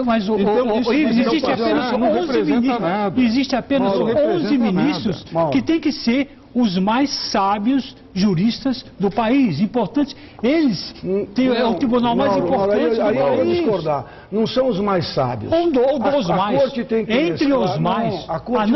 Mas existe apenas 11 ministros. Existe apenas 11 ministros que têm que ser os mais sábios juristas do país. Importantes. Eles têm o tribunal mais importante do país. Eu vou discordar. Não são os mais sábios. Ou dos mais. A corte tem que entre os mais. A corte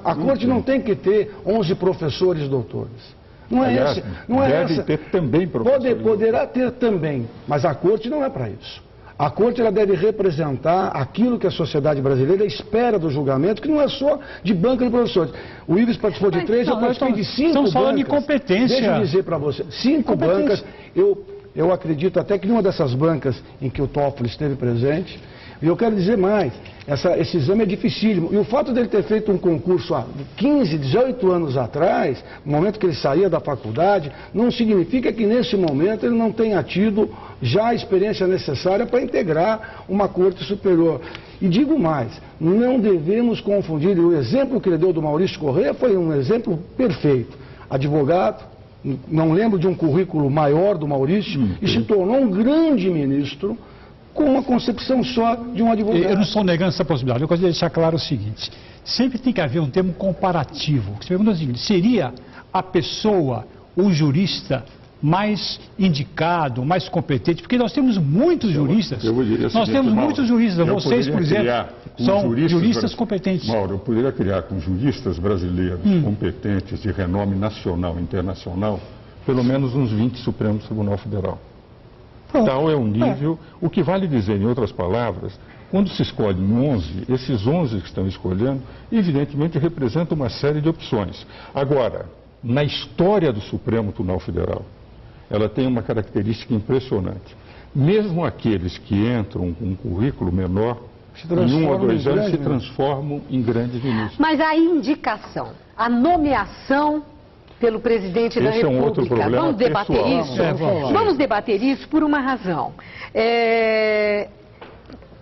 a corte não tem que ter 11 professores doutores. Não é Aliás, esse. Não é deve essa. ter também professores. Poderá ter também, mas a corte não é para isso. A corte ela deve representar aquilo que a sociedade brasileira espera do julgamento, que não é só de banca de professores. O Ives participou de 3, eu participei de 5 bancas. Estamos falando de competência. Deixa eu dizer para você, 5 bancas, eu acredito até que numa dessas bancas em que o Toffoli esteve presente, e eu quero dizer mais, esse exame é dificílimo. E o fato dele ter feito um concurso há 15, 18 anos atrás, no momento que ele saía da faculdade, não significa que nesse momento ele não tenha tido já a experiência necessária para integrar uma corte superior. E digo mais, não devemos confundir, o exemplo que ele deu do Maurício Correia foi um exemplo perfeito. Advogado, não lembro de um currículo maior do Maurício, e se tornou um grande ministro, com uma concepção só de um advogado. Eu não estou negando essa possibilidade. Eu gostaria de deixar claro o seguinte: sempre tem que haver um termo comparativo. Você pergunta o seguinte: seria a pessoa, o jurista, mais indicado, mais competente? Porque nós temos muitos juristas. Nós temos muitos juristas. Vocês, por exemplo, são juristas competentes. Mauro, eu poderia criar com juristas brasileiros competentes de renome nacional e internacional, pelo menos uns 20 Supremos Tribunal Federal. Tal é o nível, o que vale dizer, em outras palavras, quando se escolhe 11, esses 11 que estão escolhendo, evidentemente representam uma série de opções. Agora, na história do Supremo Tribunal Federal, ela tem uma característica impressionante. Mesmo aqueles que entram com um currículo menor, em 1 ou 2 anos se transformam em grandes ministros. Mas a indicação, a nomeação pelo presidente da República. É um outro problema. Vamos debater isso? Vamos debater isso por uma razão.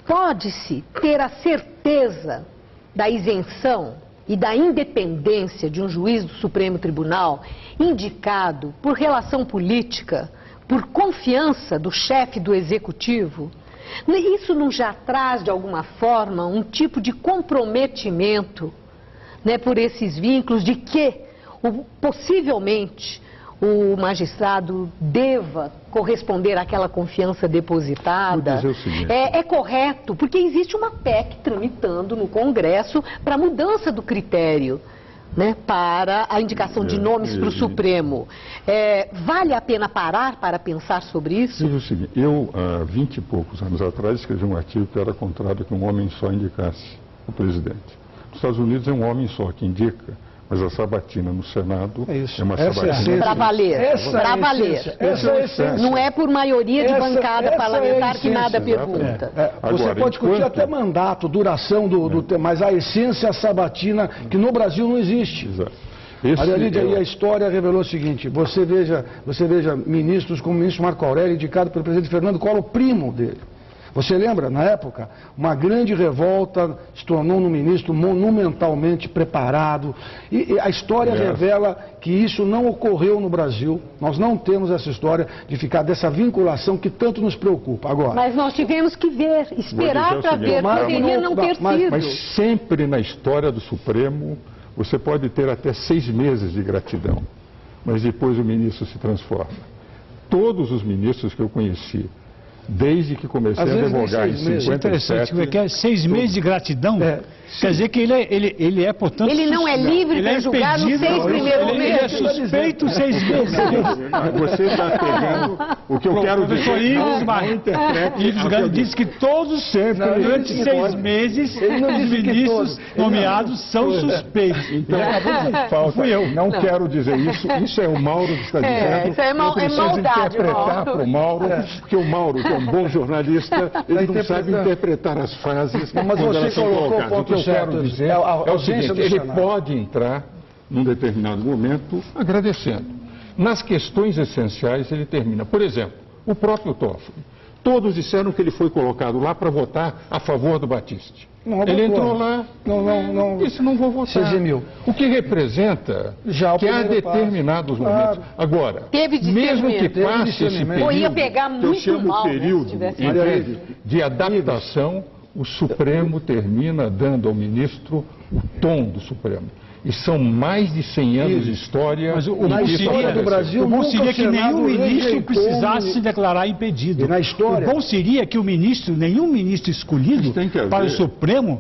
Pode-se ter a certeza da isenção e da independência de um juiz do Supremo Tribunal indicado por relação política, por confiança do chefe do Executivo? Isso não já traz, de alguma forma, um tipo de comprometimento, né, por esses vínculos de que possivelmente o magistrado deva corresponder àquela confiança depositada? Vou dizer o seguinte. É correto, porque existe uma PEC tramitando no Congresso para a mudança do critério, né, para a indicação de nomes para o Supremo. Vale a pena parar para pensar sobre isso? Veja o seguinte, eu, há 20 e poucos anos atrás, escrevi um artigo que era contrário que um homem só indicasse o presidente. Nos Estados Unidos é um homem só que indica, mas a sabatina no Senado é uma sabatina... Para valer. Para valer. Não é por maioria de bancada parlamentar que nada pergunta. Você pode discutir até mandato, duração do tema, mas a essência é a sabatina, que no Brasil não existe. Exato. Maria Lídia, e a história revelou o seguinte: você veja ministros como o ministro Marco Aurélio, indicado pelo presidente Fernando Collor, primo dele. Você lembra, na época, uma grande revolta se tornou num ministro monumentalmente preparado. E a história revela que isso não ocorreu no Brasil. Nós não temos essa história de ficar dessa vinculação que tanto nos preocupa. Agora, mas nós tivemos que ver, esperar para ver, poderia não ter sido. Mas sempre na história do Supremo, você pode ter até 6 meses de gratidão, mas depois o ministro se transforma. Todos os ministros que eu conheci, desde que comecei a advogar em 57... Interessante, 6 meses de gratidão? Quer dizer que ele é, portanto... Ele não é livre para julgar nos 6 primeiros meses. Ele é suspeito 6 meses. Você está pegando o que eu quero dizer. Ives Gandhi disse que todos, durante 6 meses, os ministros nomeados são suspeitos. Então, fui eu. Não quero dizer isso. Isso é o Mauro que está dizendo. Isso é maldade, interpretar para o Mauro, porque o Mauro, que é um bom jornalista, ele não sabe interpretar as frases. Mas você colocou o ponto certo. Quero dizer é o seguinte, ele pode entrar num determinado momento agradecendo. Nas questões essenciais ele termina. Por exemplo, o próprio Toffoli. Todos disseram que ele foi colocado lá para votar a favor do Batiste. Não, ele entrou lá. Não. Disse, não vou votar. Se eximiu. O que representa Já que há determinados momentos. Agora, mesmo que passe esse período, ia pegar muito eu chamo mal, período de adaptação, o Supremo termina dando ao ministro o tom do Supremo. E são mais de 100 anos de história. Mas o bom seria do Brasil, o bom seria que nenhum ministro precisasse se declarar impedido. E na história, o bom seria que nenhum ministro escolhido para o Supremo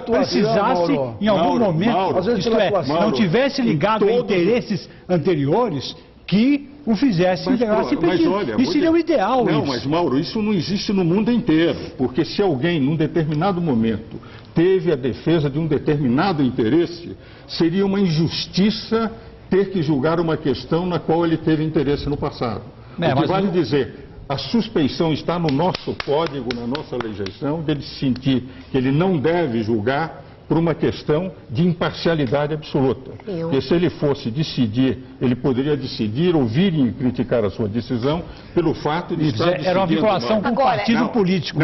precisasse, em algum momento, isto é, não tivesse ligado a interesses anteriores que o fizesse declarar-se impedido. Isso seria o ideal. Não, mas Mauro, isso não existe no mundo inteiro. Porque se alguém, num determinado momento, teve a defesa de um determinado interesse, seria uma injustiça ter que julgar uma questão na qual ele teve interesse no passado. O que vale dizer, a suspeição está no nosso código, na nossa legislação, dele sentir que ele não deve julgar por uma questão de imparcialidade absoluta. Porque se ele fosse decidir, ele poderia decidir, ouvir e criticar a sua decisão pelo fato de estar decidindo. Era uma vinculação com o partido político.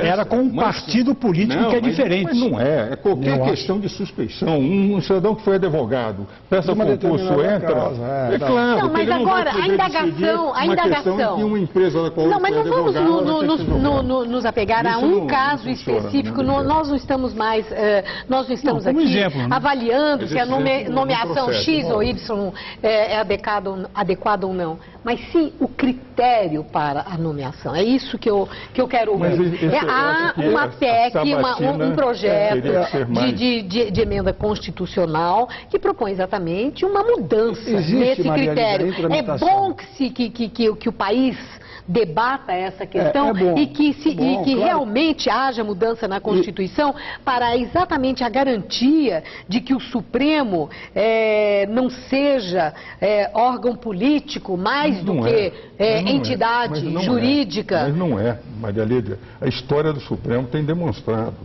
Era com um partido político que é diferente. Mas não é. É qualquer questão de suspeição. Um cidadão que foi advogado, peça concurso, entra. É claro. Não, mas agora, a indagação. Que uma empresa da qual não, mas não vamos nos apegar a um caso específico. Nós não estamos mais... Nós não estamos aqui avaliando se a nomeação X ou Y é adequada ou não, mas sim o critério para a nomeação. É isso que eu quero ouvir. Há uma PEC, um projeto de emenda constitucional que propõe exatamente uma mudança nesse critério. É bom que o país debata essa questão e que realmente haja mudança na Constituição para exatamente a garantia de que o Supremo não seja órgão político mais do que entidade jurídica. Mas não é, Maria Lídia. A história do Supremo tem demonstrado.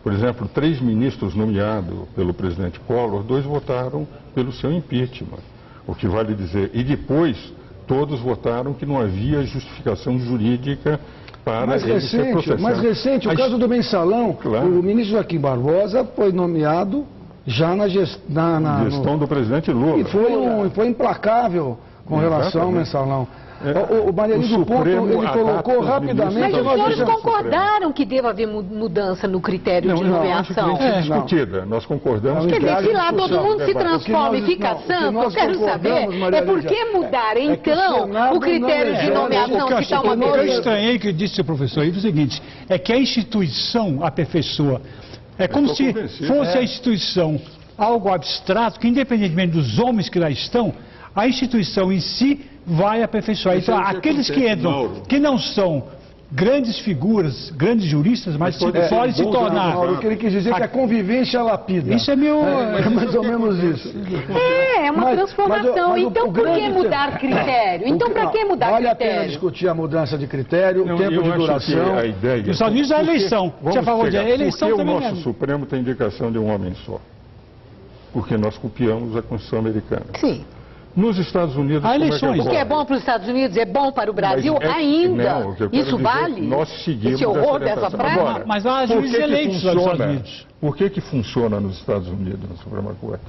Por exemplo, 3 ministros nomeados pelo presidente Collor, 2 votaram pelo seu impeachment. O que vale dizer, e depois todos votaram que não havia justificação jurídica para ele ser processado. Mais recente, o caso do Mensalão, o ministro Joaquim Barbosa foi nomeado já na gestão do presidente Lula. E foi implacável com relação ao Mensalão. O Mariano do Porto, ele colocou rapidamente... Mas os senhores concordaram que deva haver mudança no critério de nomeação? Não, acho que tem que ser discutida. Nós concordamos. Quer dizer, se lá todo mundo se transforma e fica santo, eu quero saber por que mudar, então, o critério de nomeação que está uma vez... Eu estranhei que disse o professor aí o seguinte, é que a instituição aperfeiçoa. É como se fosse a instituição algo abstrato, que independentemente dos homens que lá estão, a instituição em si vai aperfeiçoar. Então, aqueles que entram, que não são grandes figuras, grandes juristas, mas podem se tornar... O que ele quis dizer é que a convivência lapida. Isso é meu... É mais ou menos isso. É uma transformação. Então, por que mudar critério? Então, para que mudar critério? Vale a pena discutir a mudança de critério, o tempo de duração. A ideia... Nos Estados Unidos, a eleição. Você falou de eleição também. Por que o nosso Supremo tem indicação de um homem só? Porque nós copiamos a Constituição americana. Sim. Nos Estados Unidos, há eleições. O que é bom para os Estados Unidos é bom para o Brasil ainda. Não, isso vale? Nós seguimos esse horror dessa praga? Agora, mas há juízes eleitos nos Estados Unidos. Por que funciona nos Estados Unidos, na Suprema Corte?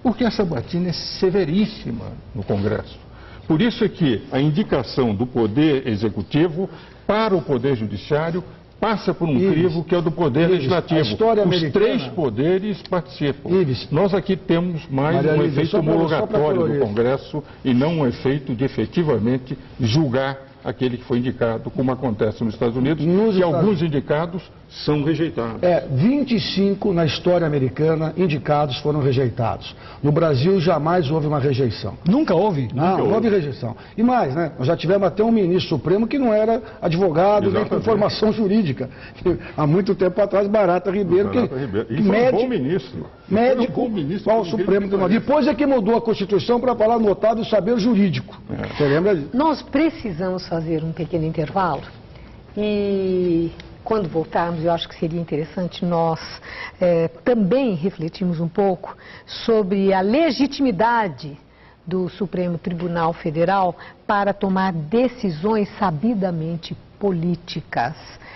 Porque essa batina é severíssima no Congresso. Por isso é que a indicação do Poder Executivo para o Poder Judiciário passa por um crivo que é o do Poder Legislativo. Os 3 poderes participam. Nós aqui temos mais um efeito homologatório do Congresso e não um efeito de efetivamente julgar aquele que foi indicado, como acontece nos Estados Unidos, e alguns indicados são rejeitados. 25 na história americana indicados foram rejeitados. No Brasil jamais houve uma rejeição. Nunca houve? Não houve rejeição. E mais, né? Nós já tivemos até um ministro supremo que não era advogado nem com formação jurídica. Há muito tempo atrás, Barata Ribeiro, que foi um bom ministro. Médico ao Supremo Tribunal. Depois é que mudou a Constituição para falar notável saber jurídico. Você lembra disso? Nós precisamos fazer um pequeno intervalo e quando voltarmos eu acho que seria interessante nós também refletirmos um pouco sobre a legitimidade do Supremo Tribunal Federal para tomar decisões sabidamente políticas.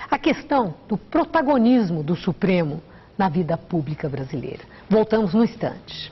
A questão do protagonismo do Supremo na vida pública brasileira. Voltamos no instante.